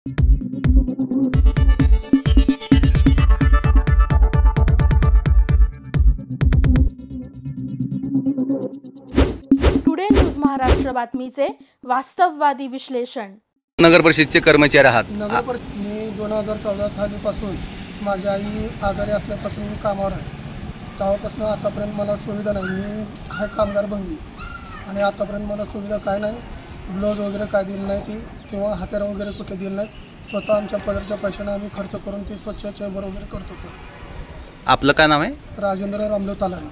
Today news Maharashtra बातमीचे वास्तववादी विश्लेषण। नगर परिषदेचे कर्मचारी आहात। नगर परिषद मी 2014 सालीपासून माझी आई आजारी असल्यापासून मी कामावर आहे। तेव्हापासून आतापर्यंत मला सुविधा नाही। मी हा कामगार बंदी आणि आतापर्यंत मला सुविधा काय नाही, ब्लाउज वगैरे काय दिली नाही ती किंवा हातेरा वगैरे कुठे दिली नाही। स्वतः आमच्या पदरच्या पैशाने आम्ही खर्च करून ती स्वच्छ चेंबर वगैरे करतो सर। आपलं काय नाव आहे? राजेंद्र रामदेव तालारी।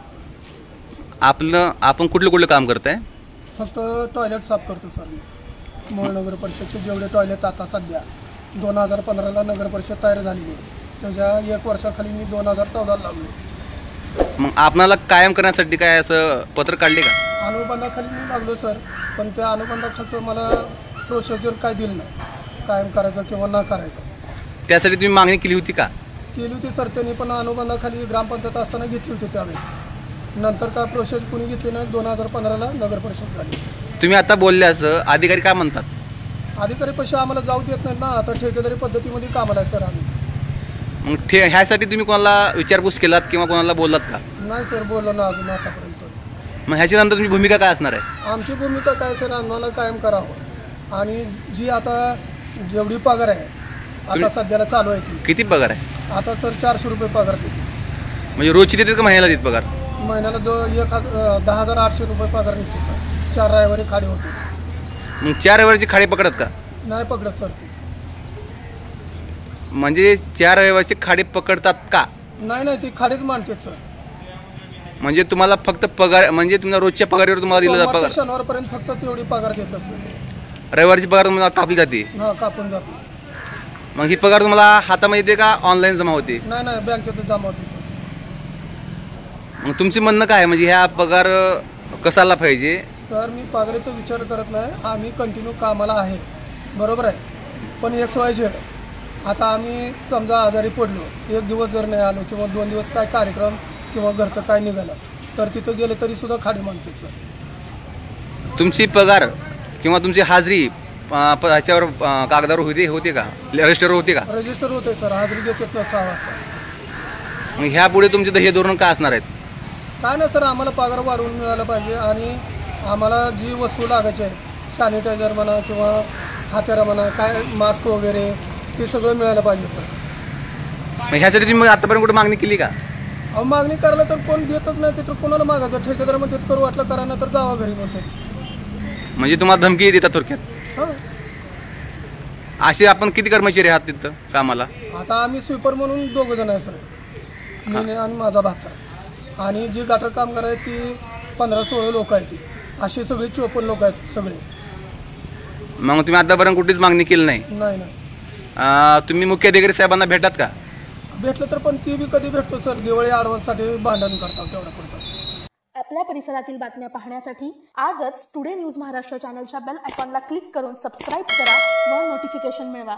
आपण कुठलं काम करताय? फक्त टॉयलेट साफ करतो सर मी। मूळ नगर परिषदचे जेवढे टॉयलेट आता सध्या 2015ला नगर परिषद तयार झालेली आहे, त्याच्या 1 वर्षाखाली मी 2014ला लागलो। मग आपणाला कायम करण्यासाठी काय असं पत्र काढले का? अनुबंधाखाली मी लागलो सर, पण त्या अनुबंधाखालचं मला प्रोसिजर काय दिलं नाही, कायम करायचं किंवा न करायचं। त्यासाठी तुम्ही मागणी केली होती का? केली होती सर त्यांनी, पण अनुबंधाखाली ग्रामपंचायत असताना घेतली होती त्यावेळेस। नंतर काय प्रोसेस कोणी घेतली नाही। 2015ला नगर परिषद झाली। तुम्ही आता बोलले असं अधिकारी काय म्हणतात? अधिकारी पैसे आम्हाला जाऊ देत नाहीत ना, आता ठेकेदारी पद्धतीमध्ये कामाला आहे सर आम्ही। मग ह्यासाठी तुम्ही कोणाला विचारपूस केलात किंवा कोणाला बोललात का? नाही सर, बोललो ना अजून आतापर्यंत। मग ह्याच्यानंतर तुमची भूमिका काय असणार आहे? आमची भूमिका काय सर, आम्हाला कायम करावं आणि जी आता जेवढी पगार आहे आता सध्याला चालू आहे ती। किती पगार आहे आता सर 400 रुपये पगार देते। म्हणजे रोजची देतात का महिन्याला देत पगार? महिन्याला 10,800 रुपये पगार निघते सर। 4 रविवारी खाडी होते। मग 4 रविवारची खाडी पकडत का? नाही पकडत सर ती। म्हणजे 4 रविवारची खाडी पकडतात का? नाही ती खाडीच मानते सर। म्हणजे तुम्हाला फक्त पगार म्हणजे तुमच्या रोजच्या पगारावर तुम्हाला दिला जातो पगार? शनिवारपर्यंत फक्त तेवढी पगार देत सर। रविवारची पगार तुम्हाला कापली जाते? हां, कापून जाते। मग ही पगार तुम्हाला हातामध्ये येते का ऑनलाईन जमा होते? नाही बँकेत जमा होते सर। मग तुमची म्हणणं काय, म्हणजे ह्या पगार कसाला पाहिजे? सर मी पगाराचा विचार करत नाही, आम्ही कंटिन्यू कामाला आहे, बरोबर आहे। पण XYZ आता आम्ही समजा आजारी पडलो, 1 दिवस जर नाही आलो किंवा 2 दिवस काय कार्यक्रम किंवा घरचं काय निघालं तर तिथं गेले तरी सुद्धा खाडी मानते सर। तुमची पगार किंवा तुमची हाजरी ह्याच्यावर कागदावर होते का? रजिस्टरवर होते का? रजिस्टर होते सर, हाजरी देते 6 वाजता। मग ह्या पुढे तुमचे ध्येय धोरण काय असणार आहेत? काय ना सर, आम्हाला पगार वाढवून मिळाला पाहिजे आणि आम्हाला जी वस्तू लागायची आहे, सॅनिटायझर म्हणा किंवा हातेरा म्हणा, काय मास्क वगैरे ते सगळं मिळालं पाहिजे सर। मग ह्यासाठी तुम्ही आतापर्यंत कुठे मागणी केली का? अहो मागणी करायला तर कोण देतच नाही, तर कोणाला मागायचं? ठेकेदारामध्ये करू वाटलं करा ना तर जावा घरी म्हणते। म्हणजे तुम्हाला धमकी देतात थोडक्यात? हां। असे आपण किती कर्मचारी आहात तिथं कामाला? आता आम्ही स्वीपर म्हणून 2 जण आहे सर, मी आणि माझा भाचा। आणि जी गटर कामगार आहेत ती 15-16 लोक आहेत। ती अशी सगळी 54 लोक आहेत सगळे। मग तुम्ही आतापर्यंत कुठलीच मागणी केली नाही? नाही। तुम्ही मुख्याधिकारी साहेबांना भेटतात का? भेटलं तर, पण ती बी कधी भेटतो सर, दिवाळी आडवासाठी भांडण करतात तेवढं करतात। आपल्या परिसरातील बातम्या पाहण्यासाठी आजच टुडे न्यूज महाराष्ट्र चॅनलच्या बेल आयकॉनला क्लिक करून सबस्क्राईब करा व नोटिफिकेशन मिळवा।